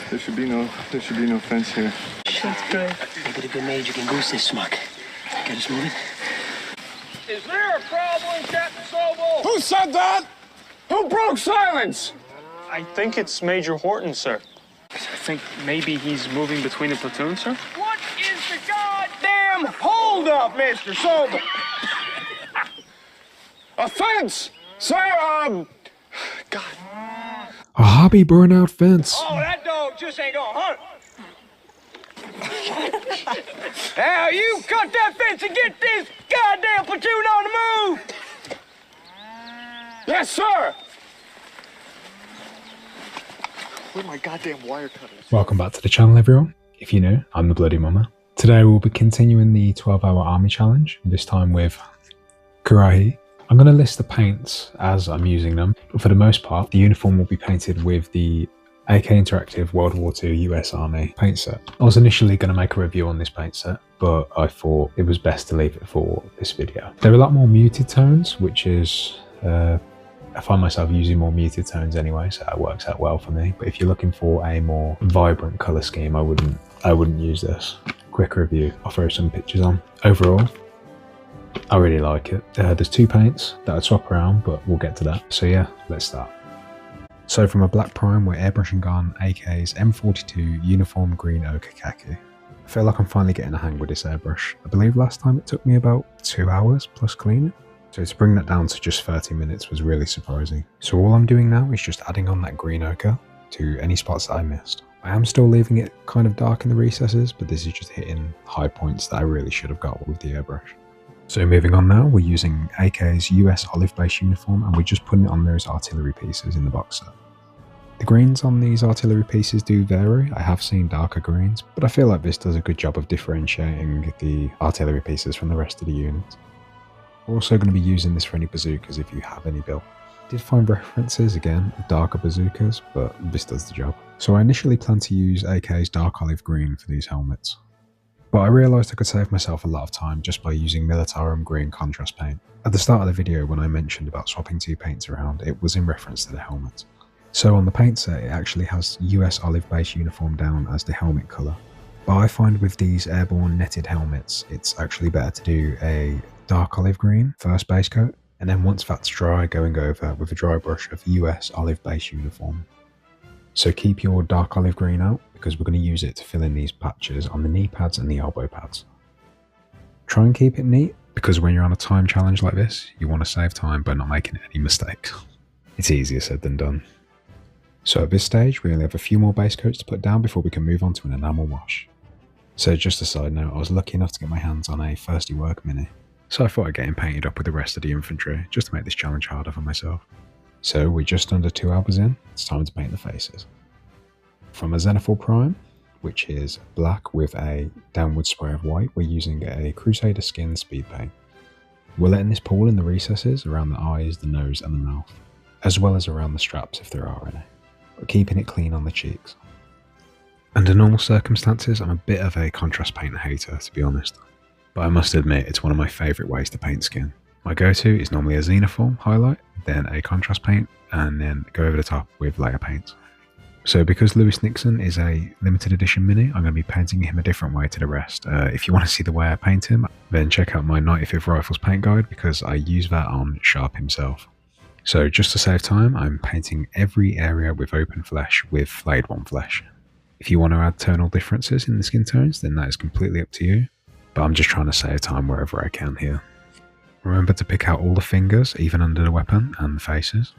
There should be no fence here. That's good. Make it a good major can goose this smuck. Get us moving. Is there a problem, Captain Sobel? Who said that? Who broke silence? I think it's Major Horton, sir. I think maybe he's moving between the platoons, sir. What is the goddamn holdup, Mr. Sobel? A fence! Sir, God. A hobby burnout fence. Oh, that dog just ain't gonna hunt. Now, you cut that fence and get this goddamn platoon on the move! Yes, sir! Where's my goddamn wire cutters? Welcome back to the channel, everyone. If you're new, I'm the Bloody Mama. Today we'll be continuing the 12-hour army challenge, this time with Karahi. I'm going to list the paints as I'm using them, but for the most part, the uniform will be painted with the AK Interactive World War II US Army paint set. I was initially going to make a review on this paint set, but I thought it was best to leave it for this video. There are a lot more muted tones, which is, I find myself using more muted tones anyway, so that works out well for me. But if you're looking for a more vibrant colour scheme, I wouldn't use this. Quick review, I'll throw some pictures on. Overall, I really like it. There's two paints that I swap around, but we'll get to that. So yeah, let's start. So from a black prime, we're airbrushing on AK's M42 Uniform Green Ochre Khaki. I feel like I'm finally getting a hang with this airbrush. I believe last time it took me about 2 hours plus cleaning. So to bring that down to just 30 minutes was really surprising. So all I'm doing now is just adding on that green ochre to any spots that I missed. I am still leaving it kind of dark in the recesses, but this is just hitting high points that I really should have got with the airbrush. So moving on now, we're using AK's US olive base uniform and we're just putting it on those artillery pieces in the box set. The greens on these artillery pieces do vary. I have seen darker greens, but I feel like this does a good job of differentiating the artillery pieces from the rest of the units. We're also going to be using this for any bazookas if you have any built. Did find references again of darker bazookas, but this does the job. So I initially planned to use AK's dark olive green for these helmets, but I realised I could save myself a lot of time just by using Militarum green contrast paint. At the start of the video when I mentioned about swapping two paints around, it was in reference to the helmet. So on the paint set it actually has US olive base uniform down as the helmet colour, but I find with these airborne netted helmets it's actually better to do a dark olive green first base coat, and then once that's dry, going over with a dry brush of US olive base uniform. So keep your dark olive green out because we're going to use it to fill in these patches on the knee pads and the elbow pads. Try and keep it neat because when you're on a time challenge like this, you want to save time by not making any mistakes. It's easier said than done. So at this stage, we only have a few more base coats to put down before we can move on to an enamel wash. So just a side note, I was lucky enough to get my hands on a Thirsty Work Mini. So I thought I'd get him painted up with the rest of the infantry, just to make this challenge harder for myself. So we're just under 2 hours in, it's time to paint the faces. From a Zenithal Prime, which is black with a downward spray of white, we're using a Crusader Skin speed paint. We're letting this pool in the recesses around the eyes, the nose and the mouth, as well as around the straps if there are any, but keeping it clean on the cheeks. Under normal circumstances, I'm a bit of a contrast paint hater, to be honest. But I must admit, it's one of my favourite ways to paint skin. My go-to is normally a Zenithal highlight, then a contrast paint, and then go over the top with layer paints. So because Lewis Nixon is a limited edition mini, I'm going to be painting him a different way to the rest. If you want to see the way I paint him, then check out my 95th Rifles paint guide because I use that on Sharp himself. So just to save time, I'm painting every area with open flesh with flayed one flesh. If you want to add tonal differences in the skin tones, then that is completely up to you. But I'm just trying to save time wherever I can here. Remember to pick out all the fingers, even under the weapon, and the faces.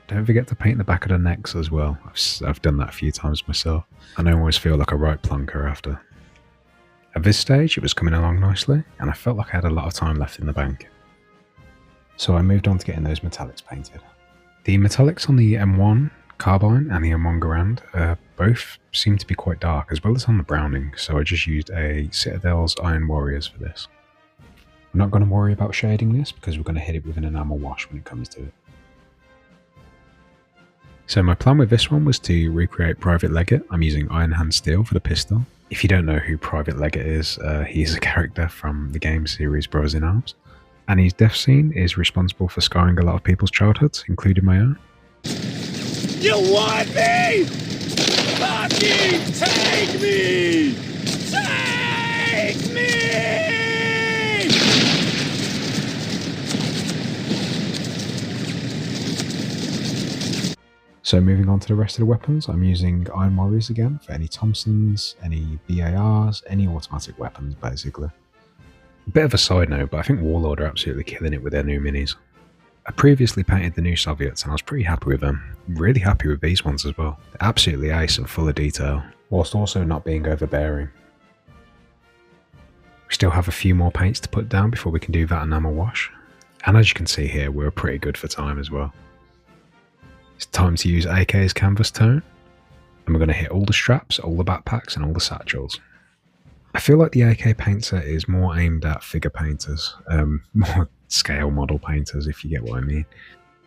Don't forget to paint the back of the necks as well. I've done that a few times myself, and I always feel like a right plunker after. At this stage, it was coming along nicely, and I felt like I had a lot of time left in the bank. So I moved on to getting those metallics painted. The metallics on the M1 Carbine and the M1 Garand both seem to be quite dark, as well as on the Browning, so I just used a Citadel's Iron Warriors for this. I'm not going to worry about shading this because we're going to hit it with an enamel wash when it comes to it. So my plan with this one was to recreate Private Leggett. I'm using Iron Hand Steel for the pistol. If you don't know who Private Leggett is, he's a character from the game series Brothers in Arms, and his death scene is responsible for scarring a lot of people's childhoods, including my own. You want me? Fuck Take me! Take me! So moving on to the rest of the weapons, I'm using Iron Warriors again for any Thompsons, any BARs, any automatic weapons basically. A bit of a side note, but I think Warlord are absolutely killing it with their new minis. I previously painted the new Soviets and I was pretty happy with them. Really happy with these ones as well. They're absolutely ace and full of detail, whilst also not being overbearing. We still have a few more paints to put down before we can do that enamel wash. And as you can see here, we're pretty good for time as well. It's time to use AK's canvas tone, and we're going to hit all the straps, all the backpacks and all the satchels. I feel like the AK paint set is more aimed at figure painters, more scale model painters if you get what I mean.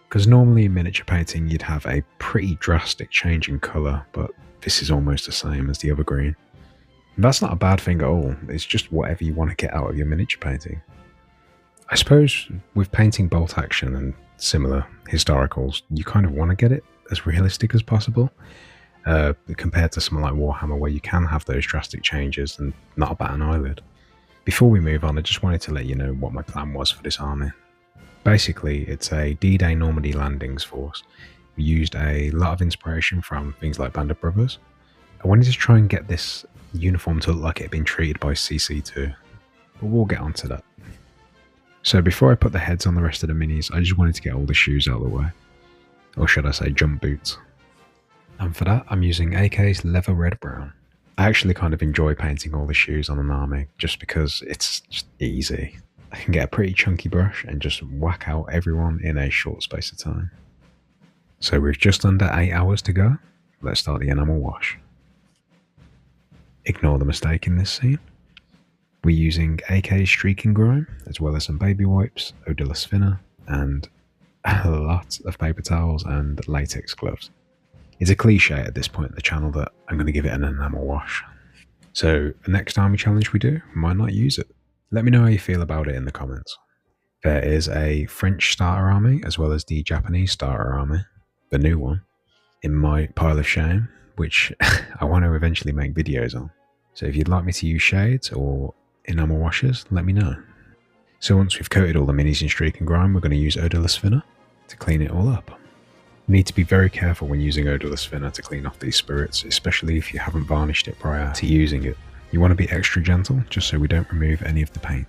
Because normally in miniature painting you'd have a pretty drastic change in colour, but this is almost the same as the other green. And that's not a bad thing at all, it's just whatever you want to get out of your miniature painting. I suppose with painting bolt action and similar historicals, you kind of want to get it as realistic as possible, compared to something like Warhammer where you can have those drastic changes and not bat an eyelid. Before we move on, I just wanted to let you know what my plan was for this army. Basically, it's a D-Day Normandy landings force. We used a lot of inspiration from things like Band of Brothers. I wanted to try and get this uniform to look like it had been treated by CC2, but we'll get onto that. So before I put the heads on the rest of the minis, I just wanted to get all the shoes out of the way. Or should I say jump boots. And for that, I'm using AK's Leather Red Brown. I actually kind of enjoy painting all the shoes on an army, just because it's just easy. I can get a pretty chunky brush and just whack out everyone in a short space of time. So with just under 8 hours to go, let's start the enamel wash. Ignore the mistake in this scene. We're using AK's Streaking Grime, as well as some baby wipes, eau de la Sfina, and a lot of paper towels and latex gloves. It's a cliche at this point in the channel that I'm going to give it an enamel wash. So the next army challenge we do, we might not use it. Let me know how you feel about it in the comments. There is a French starter army, as well as the Japanese starter army, the new one, in my pile of shame, which I want to eventually make videos on. So if you'd like me to use shades or enamel washes, let me know. So once we've coated all the minis in Streak and Grime, we're going to use eau de la Sfina to clean it all up. You need to be very careful when using eau de la Sfina to clean off these spirits, especially if you haven't varnished it prior to using it. You want to be extra gentle, just so we don't remove any of the paint.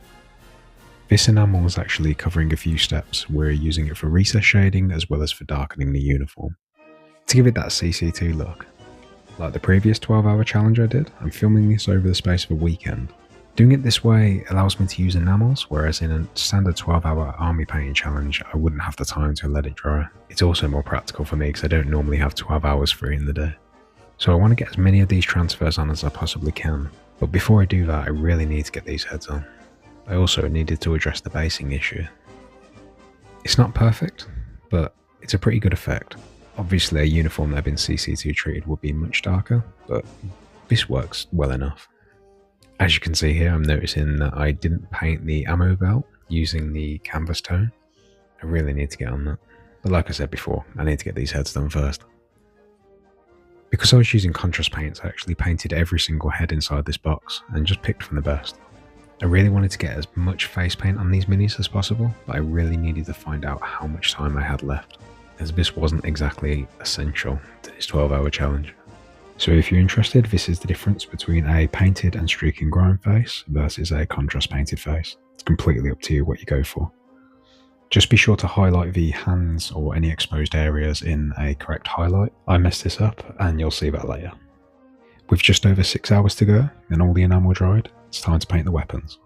This enamel is actually covering a few steps. We're using it for recess shading as well as for darkening the uniform, to give it that CC2 look. Like the previous 12-hour challenge I did, I'm filming this over the space of a weekend. Doing it this way allows me to use enamels, whereas in a standard 12-hour army painting challenge, I wouldn't have the time to let it dry. It's also more practical for me because I don't normally have 12 hours free in the day. So I want to get as many of these transfers on as I possibly can. But before I do that, I really need to get these heads on. I also needed to address the basing issue. It's not perfect, but it's a pretty good effect. Obviously a uniform that had been CC2 treated would be much darker, but this works well enough. As you can see here, I'm noticing that I didn't paint the ammo belt using the canvas tone. I really need to get on that. But like I said before, I need to get these heads done first. Because I was using contrast paints, I actually painted every single head inside this box and just picked from the best. I really wanted to get as much face paint on these minis as possible, but I really needed to find out how much time I had left, as this wasn't exactly essential to this 12-hour challenge. So if you're interested, this is the difference between a painted and Streak and Grime face versus a contrast painted face. It's completely up to you what you go for. Just be sure to highlight the hands or any exposed areas in a correct highlight. I messed this up and you'll see that later. With just over 6 hours to go and all the enamel dried, it's time to paint the weapons,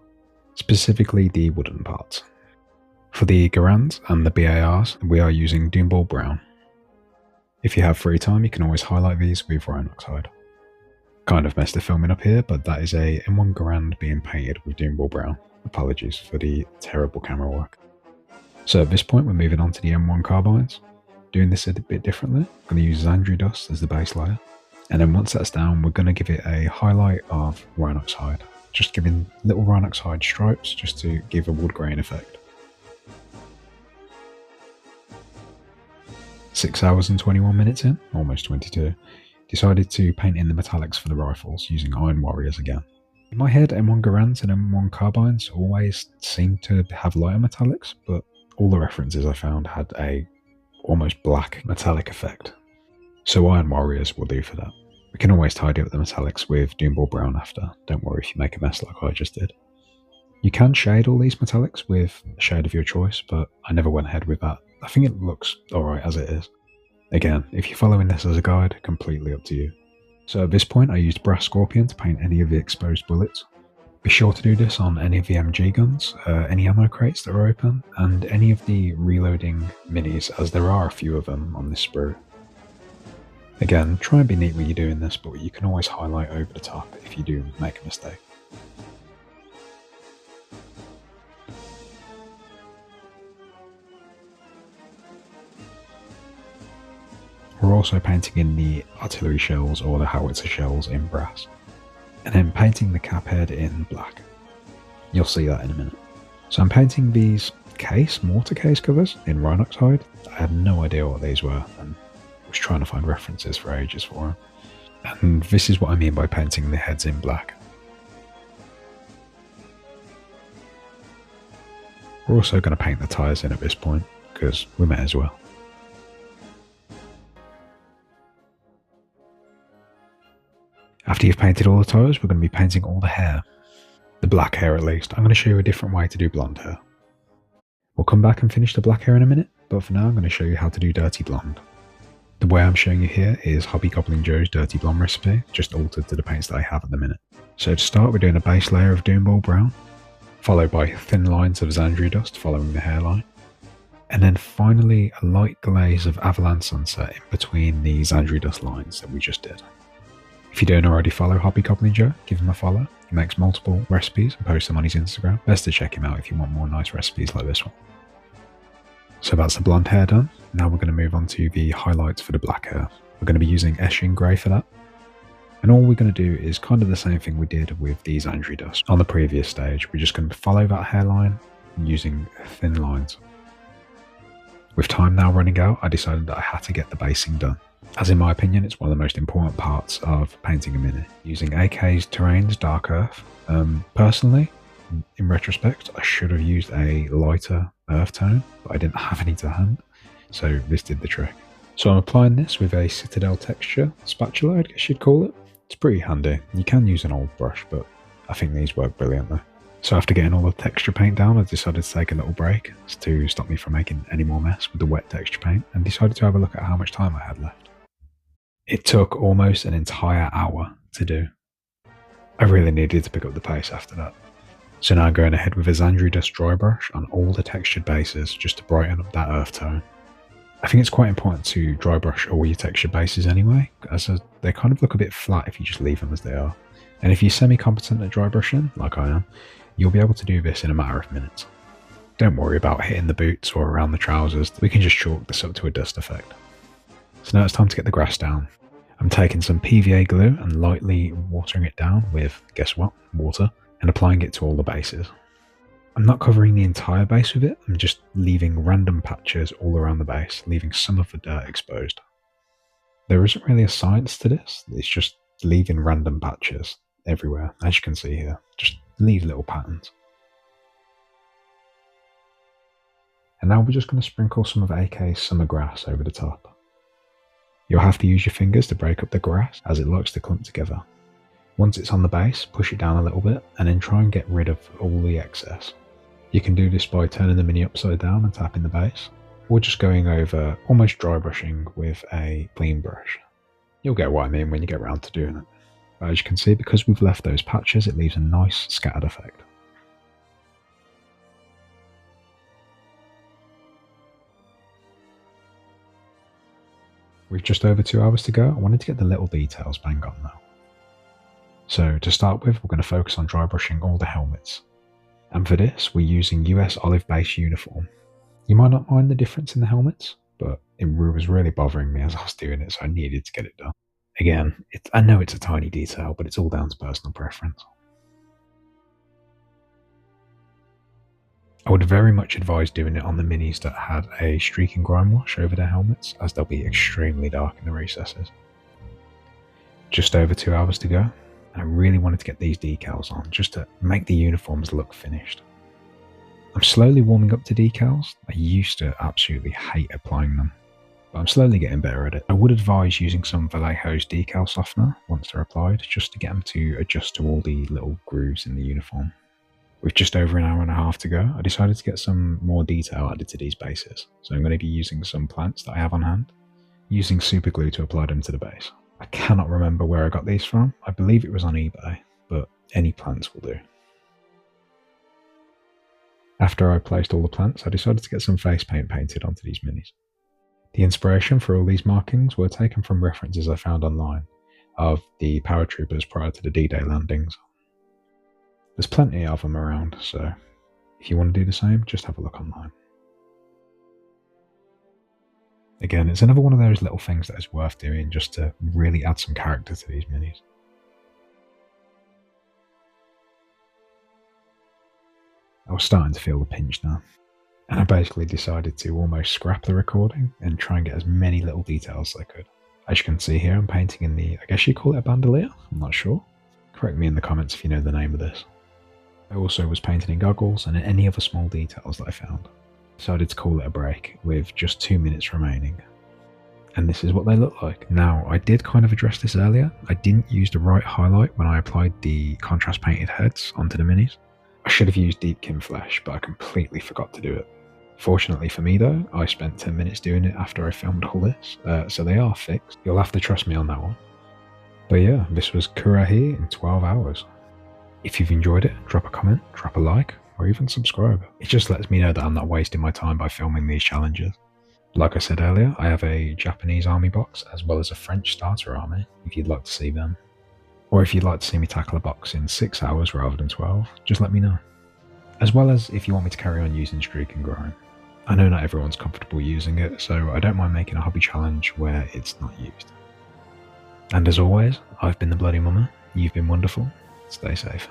specifically the wooden parts. For the Garands and the BARs, we are using Doomball Brown. If you have free time, you can always highlight these with Rhine Oxide. Kind of messed the filming up here, but that is a M1 Garand being painted with Doomball Brown. Apologies for the terrible camera work. So at this point, we're moving on to the M1 carbines. Doing this a bit differently. I'm going to use Xandri Dust as the base layer. And then once that's down, we're going to give it a highlight of Rhine Oxide. Just giving little Rhine Oxide stripes just to give a wood grain effect. 6 hours and 21 minutes in, almost 22. decided to paint in the metallics for the rifles using Iron Warriors again. In my head, M1 Garands and M1 Carbines always seemed to have lighter metallics, but all the references I found had a almost black metallic effect. So Iron Warriors will do for that. We can always tidy up the metallics with Doomball Brown after, don't worry if you make a mess like I just did. You can shade all these metallics with a shade of your choice, but I never went ahead with that. I think it looks alright as it is. Again, if you're following this as a guide, completely up to you. So at this point I used Brass Scorpion to paint any of the exposed bullets. Be sure to do this on any of the MG guns, any ammo crates that are open, and any of the reloading minis, as there are a few of them on this sprue. Again, try and be neat when you're doing this, but you can always highlight over the top if you do make a mistake. We're also painting in the artillery shells or the howitzer shells in brass, and then painting the cap head in black. You'll see that in a minute. So I'm painting these mortar case covers in Rhinox hide. I had no idea what these were and was trying to find references for ages for them. And this is what I mean by painting the heads in black. We're also going to paint the tyres in at this point, because we may as well. After you've painted all the tyres, we're going to be painting all the hair. The black hair at least. I'm going to show you a different way to do blonde hair. We'll come back and finish the black hair in a minute, but for now I'm going to show you how to do dirty blonde. The way I'm showing you here is Hobby Goblin Joe's dirty blonde recipe, just altered to the paints that I have at the minute. So to start, we're doing a base layer of Doomball Brown, followed by thin lines of Xandria dust following the hairline, and then finally a light glaze of Avalanche Sunset in between the Xandria dust lines that we just did. If you don't already follow Hobby Goblin Joe, give him a follow. He makes multiple recipes and posts them on his Instagram. Best to check him out if you want more nice recipes like this one. So that's the blonde hair done. Now we're going to move on to the highlights for the black hair. We're going to be using Eshin Grey for that. And all we're going to do is kind of the same thing we did with the Xandria dust on the previous stage. We're just going to follow that hairline using thin lines. With time now running out, I decided that I had to get the basing done, as in my opinion it's one of the most important parts of painting a mini. Using AK's Terrain's Dark Earth. Personally, in retrospect, I should have used a lighter earth tone, but I didn't have any to hand, so this did the trick. So I'm applying this with a Citadel texture spatula, I guess you'd call it. It's pretty handy. You can use an old brush, but I think these work brilliantly. So after getting all the texture paint down, I decided to take a little break to stop me from making any more mess with the wet texture paint, and decided to have a look at how much time I had left. It took almost an entire hour to do. I really needed to pick up the pace after that. So now I'm going ahead with a Xandria dust dry brush on all the textured bases just to brighten up that earth tone. I think it's quite important to dry brush all your textured bases anyway, as they kind of look a bit flat if you just leave them as they are. And if you're semi-competent at dry brushing, like I am, you'll be able to do this in a matter of minutes. Don't worry about hitting the boots or around the trousers, we can just chalk this up to a dust effect. So now it's time to get the grass down. I'm taking some PVA glue and lightly watering it down with, guess what, water, and applying it to all the bases. I'm not covering the entire base with it, I'm just leaving random patches all around the base, leaving some of the dirt exposed. There isn't really a science to this, it's just leaving random patches everywhere, as you can see here. Just leave little patterns. And now we're just going to sprinkle some of AK's summer grass over the top. You'll have to use your fingers to break up the grass as it likes to clump together. Once it's on the base, push it down a little bit and then try and get rid of all the excess. You can do this by turning the mini upside down and tapping the base, or just going over almost dry brushing with a clean brush. You'll get what I mean when you get around to doing it. But as you can see, because we've left those patches, it leaves a nice scattered effect. With just over 2 hours to go, I wanted to get the little details bang on now. So to start with, we're going to focus on dry brushing all the helmets. And for this, we're using US Olive Base Uniform. You might not mind the difference in the helmets, but it was really bothering me as I was doing it, so I needed to get it done. Again, I know it's a tiny detail, but it's all down to personal preference. I would very much advise doing it on the minis that had a streak and grime wash over their helmets, as they'll be extremely dark in the recesses. Just over 2 hours to go, and I really wanted to get these decals on just to make the uniforms look finished. I'm slowly warming up to decals. I used to absolutely hate applying them, but I'm slowly getting better at it. I would advise using some Vallejo's decal softener once they're applied, just to get them to adjust to all the little grooves in the uniform. With just over an hour and a half to go, I decided to get some more detail added to these bases, so I'm going to be using some plants that I have on hand, using super glue to apply them to the base. I cannot remember where I got these from. I believe it was on eBay, but any plants will do. After I placed all the plants, I decided to get some face paint painted onto these minis. The inspiration for all these markings were taken from references I found online of the paratroopers prior to the D-Day landings. There's plenty of them around, so if you want to do the same, just have a look online. Again, it's another one of those little things that is worth doing just to really add some character to these minis. I was starting to feel the pinch now, and I basically decided to almost scrap the recording and try and get as many little details as I could. As you can see here, I'm painting in the, I guess you call it a bandolier? I'm not sure. Correct me in the comments if you know the name of this. I also was painting in goggles and any other small details that I found. Decided to call it a break with just 2 minutes remaining. And this is what they look like. Now, I did kind of address this earlier. I didn't use the right highlight when I applied the contrast painted heads onto the minis. I should have used deep Kim Flesh, but I completely forgot to do it. Fortunately for me though, I spent 10 minutes doing it after I filmed all this, so they are fixed. You'll have to trust me on that one. But yeah, this was Kurahi in 12 hours. If you've enjoyed it, drop a comment, drop a like, or even subscribe. It just lets me know that I'm not wasting my time by filming these challenges. Like I said earlier, I have a Japanese army box as well as a French starter army, if you'd like to see them. Or if you'd like to see me tackle a box in 6 hours rather than 12, just let me know. As well as if you want me to carry on using Streak and Grind. I know not everyone's comfortable using it, so I don't mind making a hobby challenge where it's not used. And as always, I've been the Bloody Mummer, you've been wonderful, stay safe.